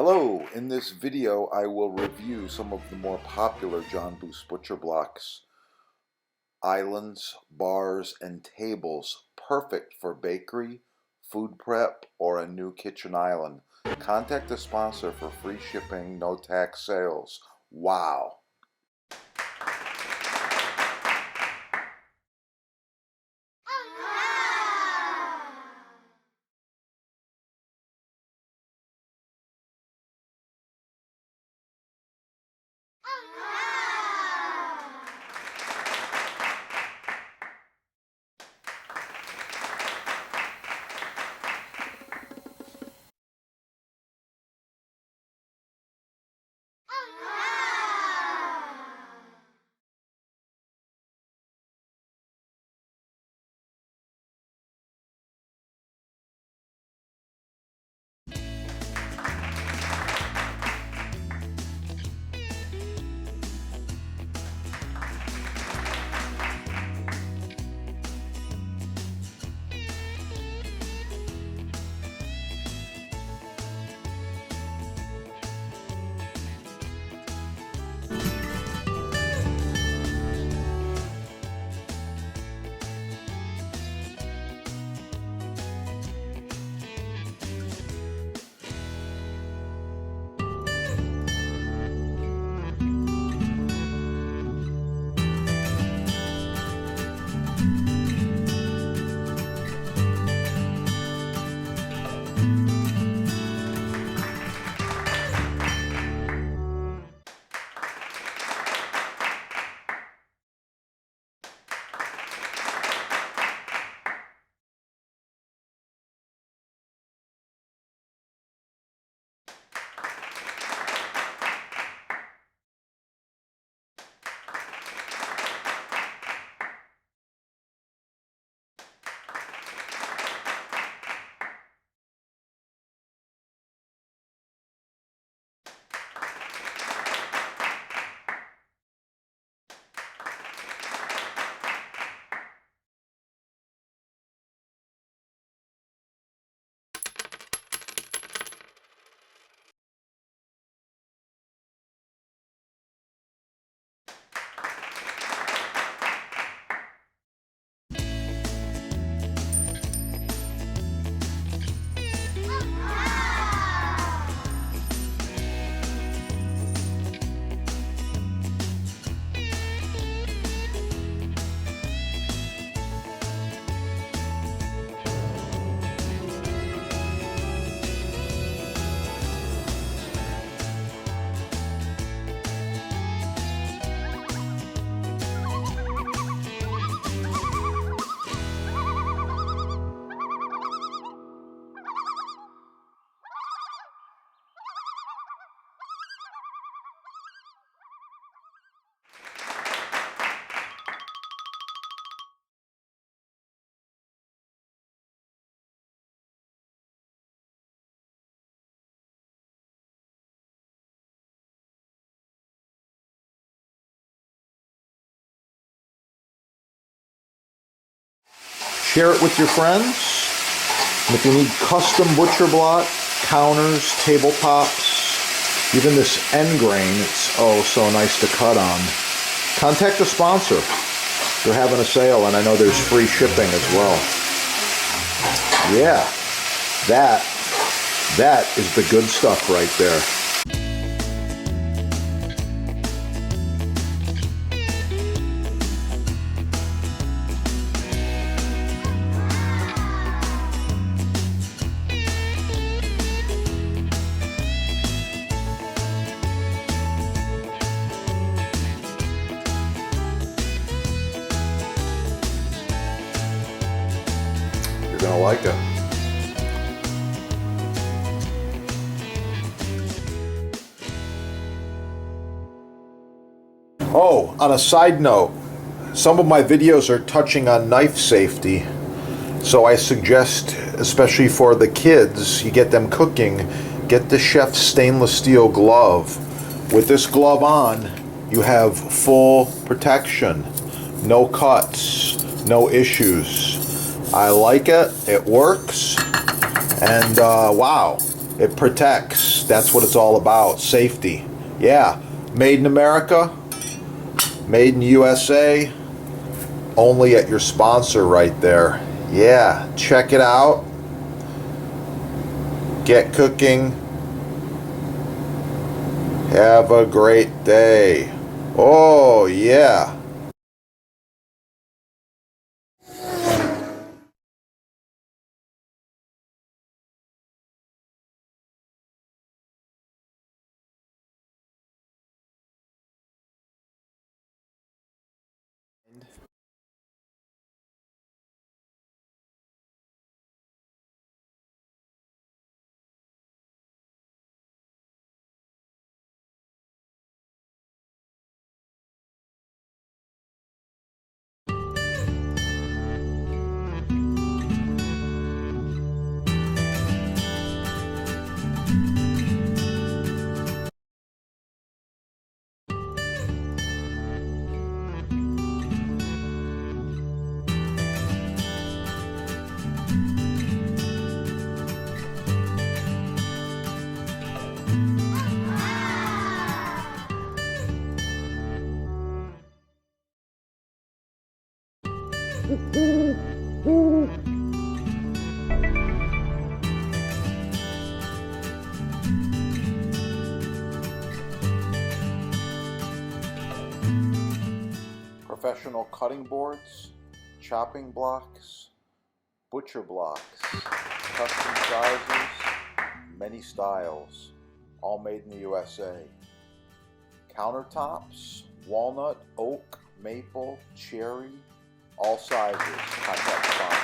Hello, in this video I will review some of the more popular John Boos Butcher Blocks islands, bars, and tables, perfect for bakery, food prep, or a new kitchen island. Contact the sponsor for free shipping, no tax sales. Wow! Share it with your friends. And if you need custom butcher block, counters, tabletops, even this end grain, it's oh so nice to cut on. Contact the sponsor. They're having a sale and I know there's free shipping as well. Yeah, that is the good stuff right there. You're gonna like it. Oh, on a side note, some of my videos are touching on knife safety, so I suggest, especially for the kids, you get them cooking, get the chef's stainless steel glove. With this glove on, you have full protection, no cuts, no issues. I like it, it works, and wow, it protects. That's what it's all about, safety. Yeah, made in America, made in USA, only at your sponsor right there. Yeah, check it out. Get cooking. Have a great day. Oh, yeah. Professional cutting boards, chopping blocks, butcher blocks, custom sizes, many styles, all made in the USA. Countertops, walnut, oak, maple, cherry, all sizes. Contact sponsor.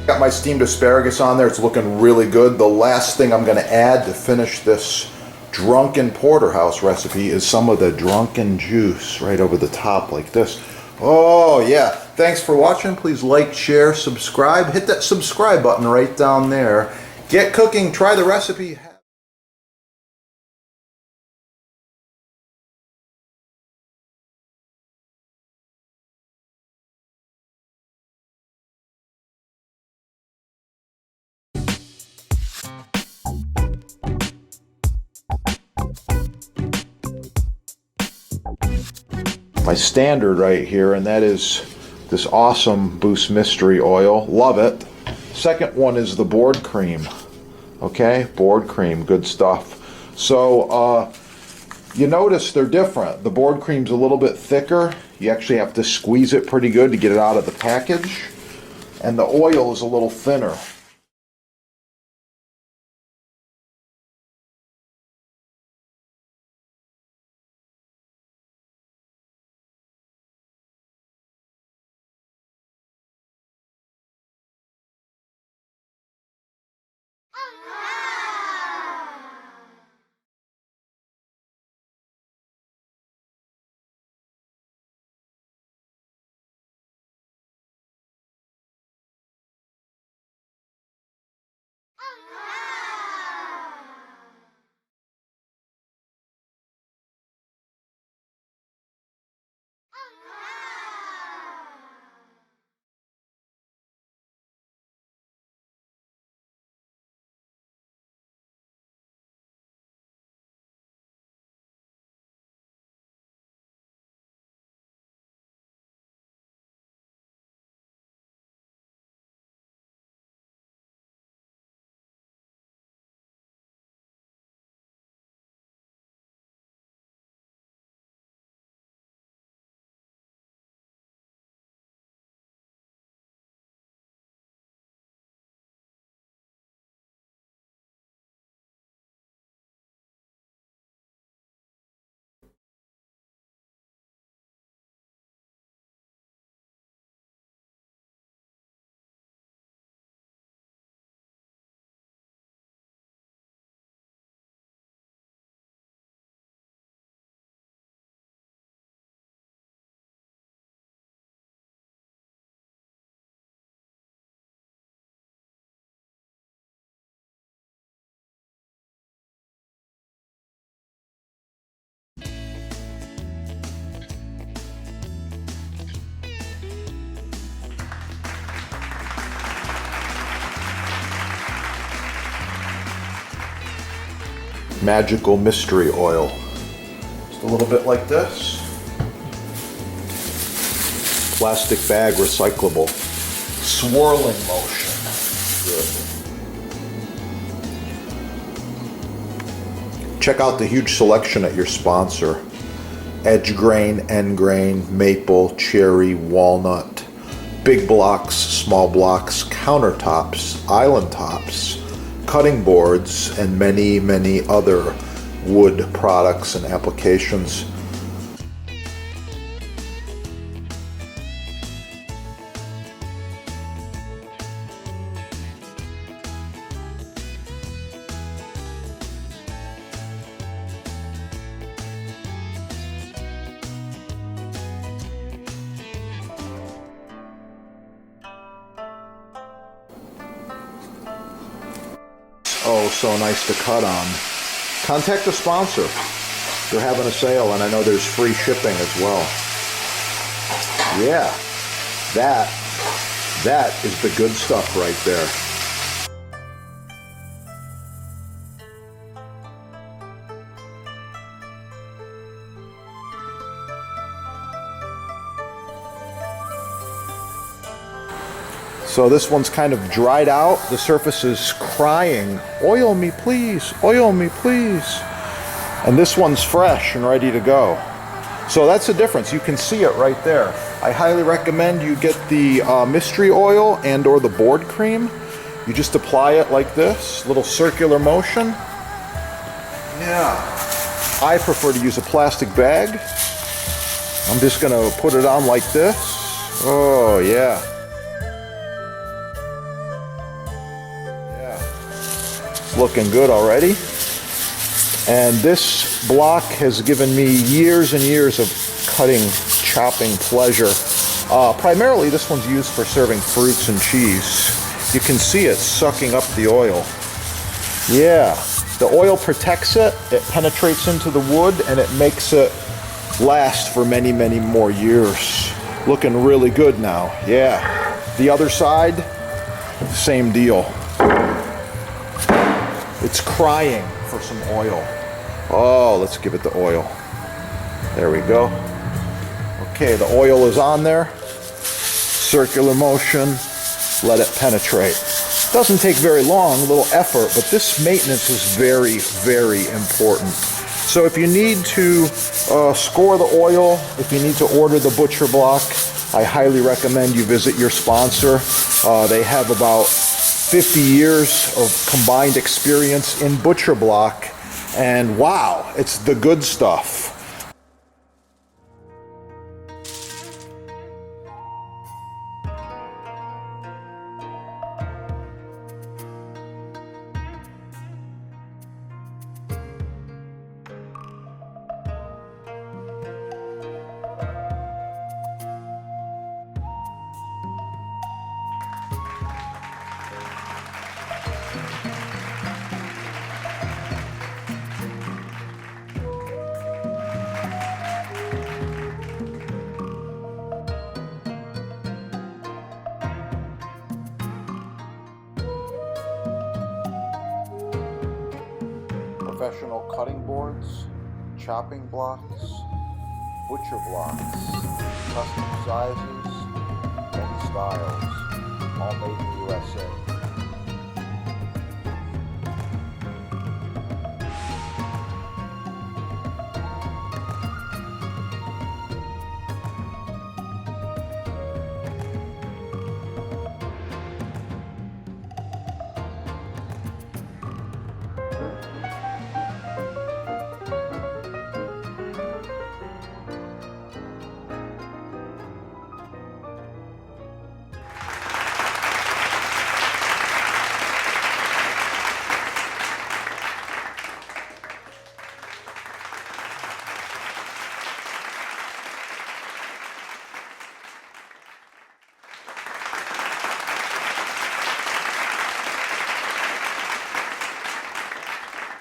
Got my steamed asparagus on there. It's looking really good. The last thing I'm going to add to finish this drunken porterhouse recipe is some of the drunken juice right over the top like this. Oh yeah, thanks for watching. Please like, share, subscribe. Hit that subscribe button right down there. Get cooking, try the recipe. My standard right here, and that is this awesome Boost Mystery Oil. Love it. Second one is the board cream. Okay, board cream, good stuff. So you notice they're different. The board cream's a little bit thicker. You actually have to squeeze it pretty good to get it out of the package. And the oil is a little thinner. magical mystery oil. Just a little bit like this. Plastic bag, recyclable. Swirling motion. Good. Check out the huge selection at your sponsor. Edge grain, end grain, maple, cherry, walnut, big blocks, small blocks, countertops, island tops, cutting boards, and many, many other wood products and applications. Oh, so nice to cut on. Contact the sponsor. They're having a sale, and I know there's free shipping as well. Yeah, that is the good stuff right there. So this one's kind of dried out. The surface is crying, oil me please, oil me please. And this one's fresh and ready to go. So that's the difference. You can see it right there. I highly recommend you get the mystery oil and or the board cream. You just apply it like this, little circular motion. Yeah. I prefer to use a plastic bag. I'm just gonna put it on like this. Oh yeah. Looking good already. And this block has given me years and years of cutting, chopping pleasure. Primarily this one's used for serving fruits and cheese. You can see it sucking up the oil. Yeah, the oil protects it, it penetrates into the wood, and it makes it last for many, many more years. Looking really good now, yeah. The other side, same deal. It's crying for some oil. Oh, let's give it the oil. There we go. Okay, the oil is on there. Circular motion, let it penetrate. Doesn't take very long, a little effort, but this maintenance is very, very important. So if you need to score the oil, if you need to order the butcher block, I highly recommend you visit your sponsor. They have about 50 years of combined experience in butcher block, and wow, it's the good stuff. Professional cutting boards, chopping blocks, butcher blocks, custom sizes, and styles, all made in the USA.